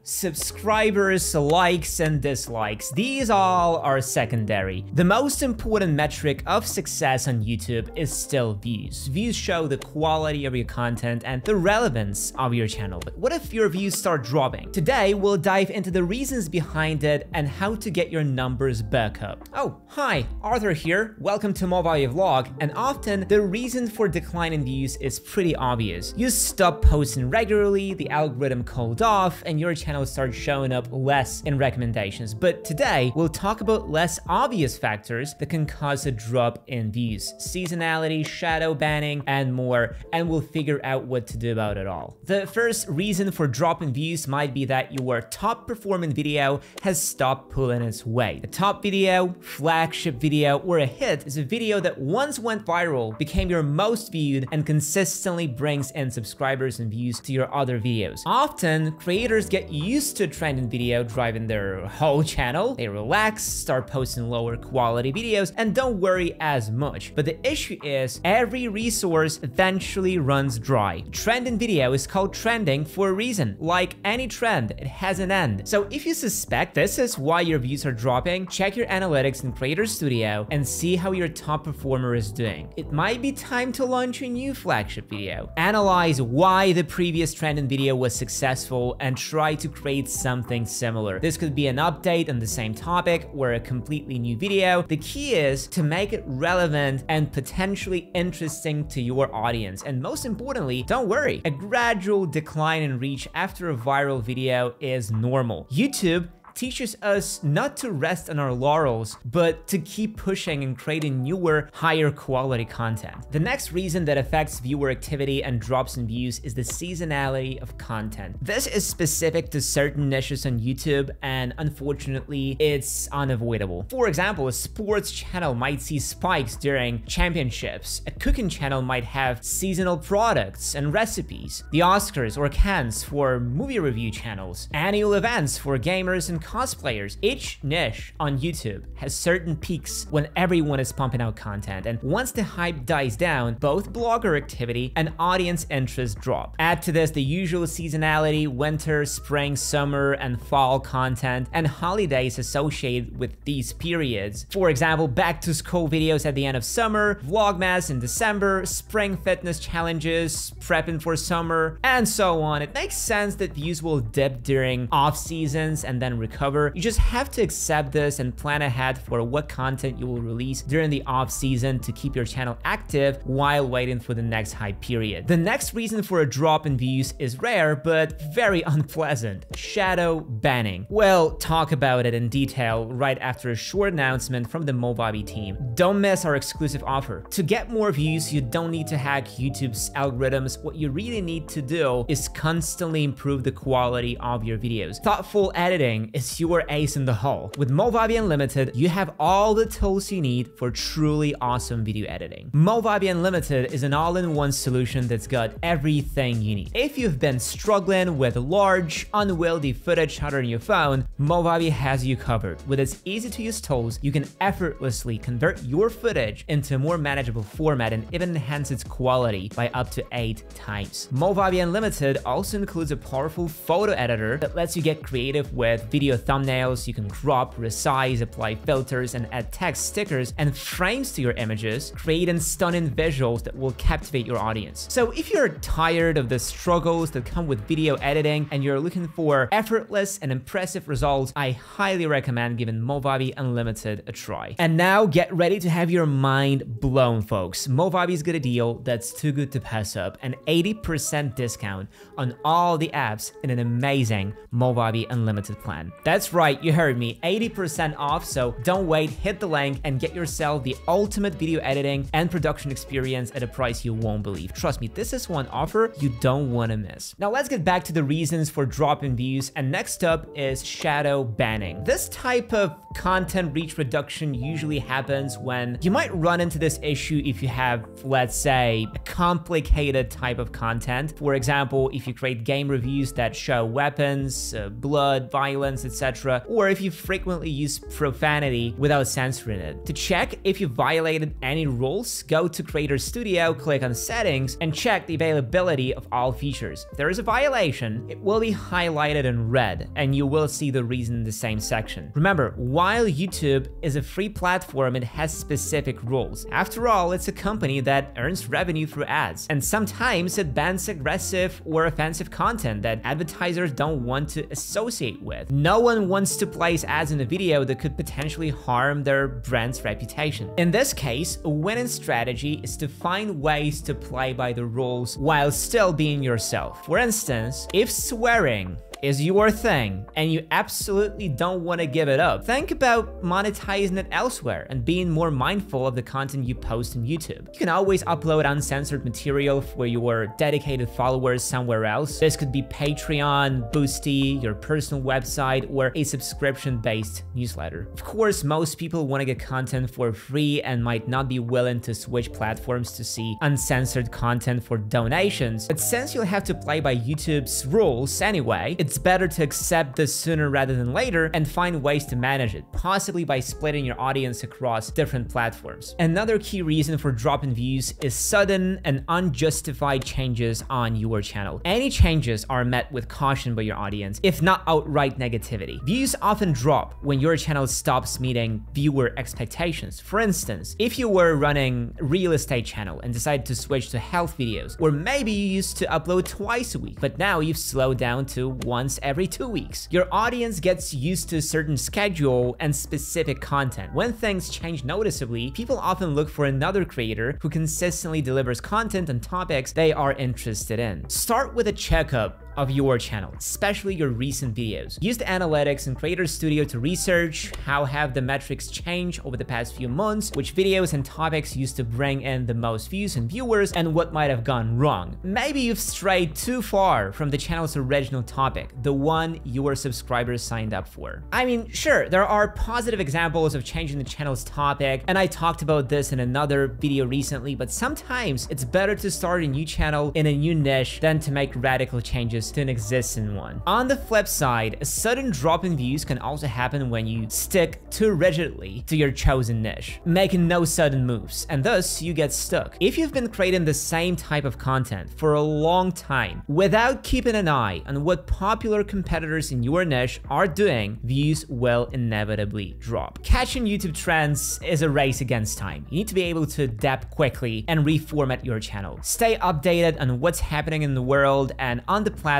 Subscribers, likes, and dislikes, these all are secondary. The most important metric of success on YouTube is still views. Views show the quality of your content and the relevance of your channel. But what if your views start dropping? Today, we'll dive into the reasons behind it and how to get your numbers back up. Oh, hi, Arthur here. Welcome to Movavi vlog. And often, the reason for decline in views is pretty obvious. You stop posting regularly, the algorithm cooled off, and your channel starts showing up less in recommendations. But today, we'll talk about less obvious factors that can cause a drop in views. Seasonality, shadow banning, and more, and we'll figure out what to do about it all. The first reason for drop in views might be that your top performing video has stopped pulling its weight. A top video, flagship video, or a hit is a video that once went viral, became your most viewed, and consistently brings in subscribers and views to your other videos. Often, creators get used to a trending video driving their whole channel. They relax, start posting lower quality videos, and don't worry as much. But the issue is, every resource eventually runs dry. Trending video is called trending for a reason. Like any trend, it has an end. So if you suspect this is why your views are dropping, check your analytics in Creator Studio and see how your top performer is doing. It might be time to launch a new flagship video. Analyze why the previous trending video was successful and try to create something similar. This could be an update on the same topic or a completely new video. The key is to make it relevant and potentially interesting to your audience. And most importantly, don't worry, a gradual decline in reach after a viral video is normal. YouTube teaches us not to rest on our laurels, but to keep pushing and creating newer, higher quality content. The next reason that affects viewer activity and drops in views is the seasonality of content. This is specific to certain niches on YouTube, and unfortunately, it's unavoidable. For example, a sports channel might see spikes during championships. A cooking channel might have seasonal products and recipes. The Oscars or Cannes for movie review channels. Annual events for gamers and cosplayers. Each niche on YouTube has certain peaks when everyone is pumping out content, and once the hype dies down, both blogger activity and audience interest drop. Add to this the usual seasonality, winter, spring, summer, and fall content, and holidays associated with these periods. For example, back to school videos at the end of summer, Vlogmas in December, spring fitness challenges, prepping for summer, and so on. It makes sense that views will dip during off seasons and then recover. You just have to accept this and plan ahead for what content you will release during the off season to keep your channel active while waiting for the next hype period. The next reason for a drop in views is rare but very unpleasant: shadow banning. We'll talk about it in detail right after a short announcement from the Movavi team. Don't miss our exclusive offer. To get more views, you don't need to hack YouTube's algorithms. What you really need to do is constantly improve the quality of your videos. Thoughtful editing is your ace in the hole. With Movavi Unlimited, you have all the tools you need for truly awesome video editing. Movavi Unlimited is an all-in-one solution that's got everything you need. If you've been struggling with large, unwieldy footage shot on your phone, Movavi has you covered. With its easy-to-use tools, you can effortlessly convert your footage into a more manageable format and even enhance its quality by up to 8 times. Movavi Unlimited also includes a powerful photo editor that lets you get creative with video thumbnails. You can crop, resize, apply filters, and add text, stickers, and frames to your images, creating stunning visuals that will captivate your audience. So if you're tired of the struggles that come with video editing and you're looking for effortless and impressive results, I highly recommend giving Movavi Unlimited a try. And now get ready to have your mind blown, folks. Movavi's got a deal that's too good to pass up: an 80% discount on all the apps in an amazing Movavi Unlimited plan. That's right, you heard me, 80% off, so don't wait, hit the link and get yourself the ultimate video editing and production experience at a price you won't believe. Trust me, this is one offer you don't want to miss. Now let's get back to the reasons for drop in views, and next up is shadow banning. This type of content reach reduction usually happens when you might run into this issue if you have, let's say, a complicated type of content. For example, if you create game reviews that show weapons, blood, violence, etc., or if you frequently use profanity without censoring it. To check if you violated any rules, go to Creator Studio, click on Settings, and check the availability of all features. If there is a violation, it will be highlighted in red, and you will see the reason in the same section. Remember, while YouTube is a free platform, it has specific rules. After all, it's a company that earns revenue through ads, and sometimes it bans aggressive or offensive content that advertisers don't want to associate with. No one wants to place ads in a video that could potentially harm their brand's reputation. In this case, a winning strategy is to find ways to play by the rules while still being yourself. For instance, if swearing is your thing and you absolutely don't want to give it up, think about monetizing it elsewhere and being more mindful of the content you post on YouTube. You can always upload uncensored material for your dedicated followers somewhere else. This could be Patreon, Boosty, your personal website, or a subscription-based newsletter. Of course, most people want to get content for free and might not be willing to switch platforms to see uncensored content for donations, but since you'll have to play by YouTube's rules anyway, it's better to accept this sooner rather than later and find ways to manage it, possibly by splitting your audience across different platforms. Another key reason for dropping views is sudden and unjustified changes on your channel. Any changes are met with caution by your audience, if not outright negativity. Views often drop when your channel stops meeting viewer expectations. For instance, if you were running a real estate channel and decided to switch to health videos, or maybe you used to upload twice a week, but now you've slowed down to once every 2 weeks. Your audience gets used to a certain schedule and specific content. When things change noticeably, people often look for another creator who consistently delivers content on topics they are interested in. Start with a checkup of your channel, especially your recent videos. Use the analytics in Creator Studio to research how have the metrics changed over the past few months, which videos and topics used to bring in the most views and viewers, and what might have gone wrong. Maybe you've strayed too far from the channel's original topic, the one your subscribers signed up for. I mean, sure, there are positive examples of changing the channel's topic, and I talked about this in another video recently, but sometimes it's better to start a new channel in a new niche than to make radical changes to an existing one. On the flip side, a sudden drop in views can also happen when you stick too rigidly to your chosen niche, making no sudden moves, and thus you get stuck. If you've been creating the same type of content for a long time without keeping an eye on what popular competitors in your niche are doing, views will inevitably drop. Catching YouTube trends is a race against time. You need to be able to adapt quickly and reformat your channel. Stay updated on what's happening in the world and on the platform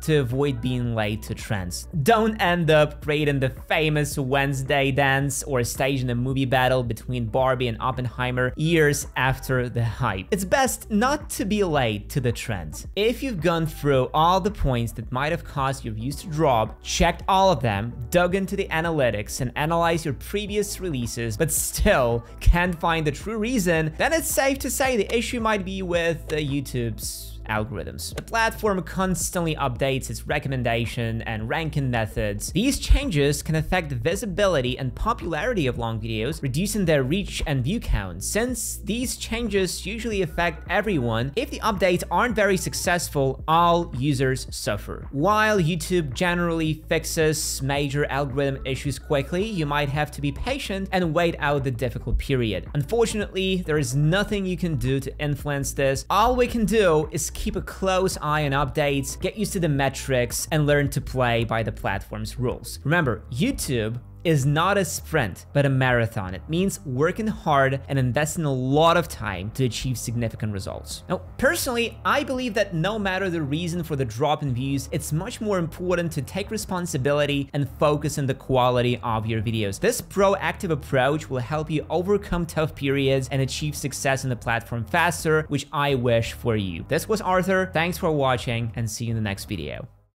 to avoid being late to trends. Don't end up creating the famous Wednesday dance or staging a movie battle between Barbie and Oppenheimer years after the hype. It's best not to be late to the trend. If you've gone through all the points that might have caused your views to drop, checked all of them, dug into the analytics, and analyzed your previous releases, but still can't find the true reason, then it's safe to say the issue might be with YouTube's algorithms. The platform constantly updates its recommendation and ranking methods. These changes can affect the visibility and popularity of long videos, reducing their reach and view count. Since these changes usually affect everyone, if the updates aren't very successful, all users suffer. While YouTube generally fixes major algorithm issues quickly, you might have to be patient and wait out the difficult period. Unfortunately, there is nothing you can do to influence this. All we can do is keep a close eye on updates, get used to the metrics, and learn to play by the platform's rules. Remember, YouTube is not a sprint, but a marathon. It means working hard and investing a lot of time to achieve significant results. Now, personally, I believe that no matter the reason for the drop in views, it's much more important to take responsibility and focus on the quality of your videos. This proactive approach will help you overcome tough periods and achieve success on the platform faster, which I wish for you. This was Arthur. Thanks for watching, and see you in the next video.